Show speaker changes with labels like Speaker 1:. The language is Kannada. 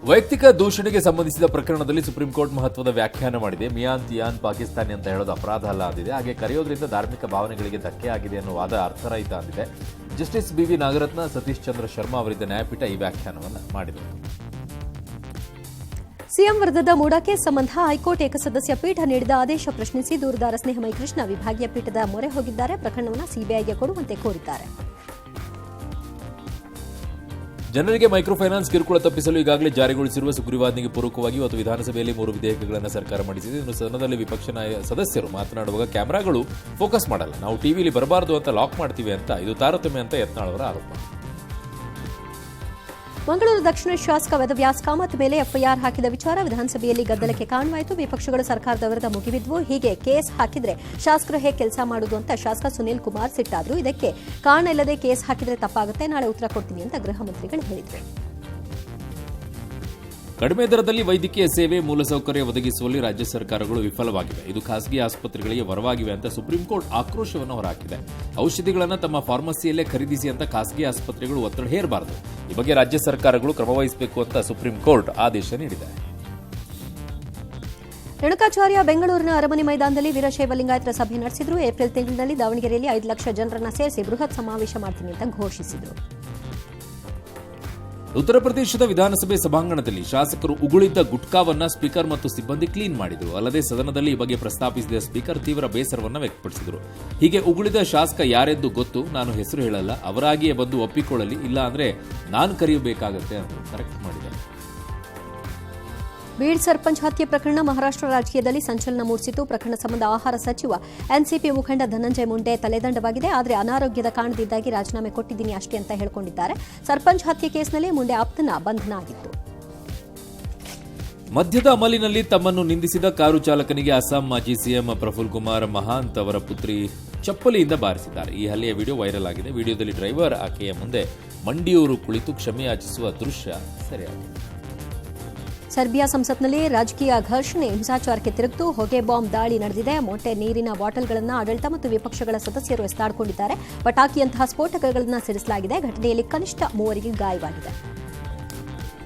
Speaker 1: ವೈಯಕ್ತಿಕ ದೂಷಣೆಗೆ ಸಂಬಂಧಿಸಿದ ಪ್ರಕರಣದಲ್ಲಿ ಸುಪ್ರೀಂ ಕೋರ್ಟ್ ಮಹತ್ವದ ವ್ಯಾಖ್ಯಾನ ಮಾಡಿದೆ. ಮಿಯಾನ್ ತಿಯಾನ್ ಪಾಕಿಸ್ತಾನಿ ಅಂತ ಹೇಳೋದು ಅಪರಾಧ ಅಲ್ಲ ಅಂದಿದೆ. ಹಾಗೆ ಕರೆಯೋದ್ರಿಂದ ಧಾರ್ಮಿಕ ಭಾವನೆಗಳಿಗೆ ಧಕ್ಕೆ ಆಗಿದೆ ಅನ್ನೋ ವಾದ ಅರ್ಥರಹಿತ ಅಂದಿದೆ. ಜಸ್ಟಿಸ್ ಬಿವಿ ನಾಗರತ್ನ, ಸತೀಶ್ ಚಂದ್ರ ಶರ್ಮಾ ಅವರಿದ್ದ ನ್ಯಾಯಪೀಠ ಈ ವ್ಯಾಖ್ಯಾನವನ್ನು ಮಾಡಿದೆ.
Speaker 2: ಸಿಎಂ ವಿರುದ್ಧದ ಮೂಡಾ ಕೇಸ್ ಸಂಬಂಧ ಹೈಕೋರ್ಟ್ ಏಕಸದಸ್ಯ ಪೀಠ ನೀಡಿದ ಆದೇಶ ಪ್ರಶ್ನಿಸಿ ದೂರುದಾರ ಸ್ನೇಹಮಯಿ ಕೃಷ್ಣ ವಿಭಾಗೀಯ ಪೀಠದ ಮೊರೆ ಹೋಗಿದ್ದಾರೆ. ಪ್ರಕರಣವನ್ನು ಸಿಬಿಐಗೆ ಕೊಡುವಂತೆ ಕೋರಿದ್ದಾರೆ.
Speaker 1: ಜನರಿಗೆ ಮೈಕ್ರೋ ಫೈನಾನ್ಸ್ ಕಿರುಕುಳ ತಪ್ಪಿಸಲು ಈಗಾಗಲೇ ಜಾರಿಗೊಳಿಸಿರುವ ಸುಗ್ರೀವಾಜ್ಞೆಗೆ ಪೂರಕವಾಗಿ ಇವತ್ತು ವಿಧಾನಸಭೆಯಲ್ಲಿ 3 ವಿಧೇಯಕಗಳನ್ನು ಸರ್ಕಾರ ಮಂಡಿಸಿದೆ. ಇನ್ನು ಸದನದಲ್ಲಿ ವಿಪಕ್ಷ ಸದಸ್ಯರು ಮಾತನಾಡುವಾಗ ಕ್ಯಾಮೆರಾಗಳು ಫೋಕಸ್ ಮಾಡಲ್ಲ, ನಾವು ಟಿವಿಲಿ ಬರಬಾರದು ಅಂತ ಲಾಕ್ ಮಾಡ್ತೀವಿ ಅಂತ ಇದು ತಾರತಮ್ಯ ಅಂತ ಯತ್ನಾಳ್ ಅವರ ಆರೋಪ.
Speaker 2: ಮಂಗಳೂರು ದಕ್ಷಿಣ ಶಾಸಕ ವೇದವ್ಯಾಸ್ ಕಾಮತ್ ಮೇಲೆ ಎಫ್ಐಆರ್ ಹಾಕಿದ ವಿಚಾರ ವಿಧಾನಸಭೆಯಲ್ಲಿ ಗದ್ದಲಕ್ಕೆ ಕಾರಣವಾಯಿತು. ವಿಪಕ್ಷಗಳು ಸರ್ಕಾರದ ವಿರುದ್ಧ ಮುಗಿಬಿದ್ವು. ಹೀಗೆ ಕೇಸ್ ಹಾಕಿದ್ರೆ ಶಾಸಕರು ಹೇಗೆ ಕೆಲಸ ಮಾಡುವುದು ಅಂತ ಶಾಸಕ ಸುನೀಲ್ ಕುಮಾರ್ ಸಿಟ್ಟಾದ್ರು. ಇದಕ್ಕೆ ಕಾರಣ ಇಲ್ಲದೆ ಕೇಸ್ ಹಾಕಿದ್ರೆ ತಪ್ಪಾಗುತ್ತೆ, ನಾಳೆ ಉತ್ತರ ಕೊಡ್ತೀನಿ ಅಂತ ಗೃಹ ಮಂತ್ರಿಗಳು ಹೇಳಿದರು.
Speaker 1: ಕಡಿಮೆ ದರದಲ್ಲಿ ವೈದ್ಯಕೀಯ ಸೇವೆ ಮೂಲಸೌಕರ್ಯ ಒದಗಿಸುವಲ್ಲಿ ರಾಜ್ಯ ಸರ್ಕಾರಗಳು ವಿಫಲವಾಗಿವೆ. ಇದು ಖಾಸಗಿ ಆಸ್ಪತ್ರೆಗಳಿಗೆ ವರವಾಗಿವೆ ಅಂತ ಸುಪ್ರೀಂ ಕೋರ್ಟ್ ಆಕ್ರೋಶವನ್ನು ಹೊರಹಾಕಿದೆ. ಔಷಧಿಗಳನ್ನು ತಮ್ಮ ಫಾರ್ಮಸಿಯಲ್ಲೇ ಖರೀದಿಸಿ ಅಂತ ಖಾಸಗಿ ಆಸ್ಪತ್ರೆಗಳು ಒತ್ತಡ ಹೇರಬಾರದು. ಈ ಬಗ್ಗೆ ರಾಜ್ಯ ಸರ್ಕಾರಗಳು ಕ್ರಮವಹಿಸಬೇಕು ಅಂತ ಸುಪ್ರೀಂ ಕೋರ್ಟ್ ಆದೇಶ ನೀಡಿದೆ.
Speaker 2: ರೇಣುಕಾಚಾರ್ಯ ಬೆಂಗಳೂರಿನ ಅರಮನೆ ಮೈದಾನದಲ್ಲಿ ವೀರಶೈವ ಲಿಂಗಾಯತರ ಸಭೆ ನಡೆಸಿದರು. ಏಪ್ರಿಲ್ ತಿಂಗಳಿನಲ್ಲಿ ದಾವಣಗೆರೆಯಲ್ಲಿ 5 ಲಕ್ಷ ಜನರನ್ನ ಸೇರಿಸಿ ಬೃಹತ್ ಸಮಾವೇಶ ಮಾಡ್ತೀನಿ ಅಂತ ಘೋಷಿಸಿದರು.
Speaker 1: ಉತ್ತರ ಪ್ರದೇಶದ ವಿಧಾನಸಭೆ ಸಭಾಂಗಣದಲ್ಲಿ ಶಾಸಕರು ಉಗುಳಿದ್ದ ಗುಟ್ಕಾವನ್ನ ಸ್ಪೀಕರ್ ಮತ್ತು ಸಿಬ್ಬಂದಿ ಕ್ಲೀನ್ ಮಾಡಿದರು. ಅಲ್ಲದೆ ಸದನದಲ್ಲಿ ಈ ಬಗ್ಗೆ ಪ್ರಸ್ತಾಪಿಸಿದ ಸ್ಪೀಕರ್ ತೀವ್ರ ಬೇಸರವನ್ನು ವ್ಯಕ್ತಪಡಿಸಿದರು. ಹೀಗೆ ಉಗುಳಿದ ಶಾಸಕ ಯಾರೆಂದು ಗೊತ್ತು, ನಾನು ಹೆಸರು ಹೇಳಲ್ಲ, ಅವರಾಗಿಯೇ ಬಂದು ಒಪ್ಪಿಕೊಳ್ಳಲಿ, ಇಲ್ಲ ಅಂದ್ರೆ ನಾನು ಕರೆಯಬೇಕಾಗತ್ತೆ ಅಂತ ಕರೆಕ್ಟ್ ಮಾಡಿದ್ದಾರೆ.
Speaker 2: ಬೀಡ್ ಸರ್ಪಂಚ್ ಹತ್ಯೆ ಪ್ರಕರಣ ಮಹಾರಾಷ್ಟ್ರ ರಾಜಕೀಯದಲ್ಲಿ ಸಂಚಲನ ಮೂಡಿಸಿತು. ಪ್ರಕರಣ ಸಂಬಂಧ ಆಹಾರ ಸಚಿವ ಎನ್ಸಿಪಿ ಮುಖಂಡ ಧನಂಜಯ ಮುಂಡೆ ತಲೆದಂಡವಾಗಿದೆ. ಆದರೆ ಅನಾರೋಗ್ಯದ ಕಾರಣದಿಂದಾಗಿ ರಾಜೀನಾಮೆ ಕೊಟ್ಟಿದ್ದೀನಿ ಅಷ್ಟೇ ಅಂತ ಹೇಳಿಕೊಂಡಿದ್ದಾರೆ. ಸರ್ಪಂಚ್ ಹತ್ಯೆ ಕೇಸ್ನಲ್ಲಿ ಮುಂಡೆ ಆಪ್ತನ ಬಂಧನ ಆಗಿತ್ತು.
Speaker 1: ಮದ್ಯದ ಅಮಲಿನಲ್ಲಿ ತಮ್ಮನ್ನು ನಿಂದಿಸಿದ ಕಾರು ಚಾಲಕನಿಗೆ ಅಸ್ಸಾಂ ಮಾಜಿ ಸಿಎಂ ಪ್ರಫುಲ್ ಕುಮಾರ್ ಮಹಾಂತ್ ಅವರ ಪುತ್ರಿ ಚಪ್ಪಲಿಯಿಂದ ಬಾರಿಸಿದ್ದಾರೆ. ಈ ಹಲ್ಲೆಯ ವಿಡಿಯೋ ವೈರಲ್ ಆಗಿದೆ. ವಿಡಿಯೋದಲ್ಲಿ ಡ್ರೈವರ್ ಆಕೆಯ ಮುಂದೆ ಮಂಡಿಯೂರು ಕುಳಿತು ಕ್ಷಮೆ ಯಾಚಿಸುವ ದೃಶ್ಯ ಸೆರೆಯಾಗಿದೆ.
Speaker 2: ಸರ್ಬಿಯಾ ಸಂಸತ್ನಲ್ಲಿ ರಾಜಕೀಯ ಘರ್ಷಣೆ ಹಿಂಸಾಚಾರಕ್ಕೆ ತಿರುಗಿತು. ಹೊಗೆ ಬಾಂಬ್ ದಾಳಿ ನಡೆದಿದೆ. ಮೊಟ್ಟೆ ನೀರಿನ ಬಾಟಲ್ಗಳನ್ನು ಆಡಳಿತ ಮತ್ತು ವಿಪಕ್ಷಗಳ ಸದಸ್ಯರು ಎಸೆದಾಡಿಕೊಂಡಿದ್ದಾರೆ. ಪಟಾಕಿಯಂತಹ ಸ್ಫೋಟಕಗಳನ್ನು ಸಿಡಿಸಲಾಗಿದೆ. ಘಟನೆಯಲ್ಲಿ ಕನಿಷ್ಠ 3 ಗಾಯವಾಗಿದೆ.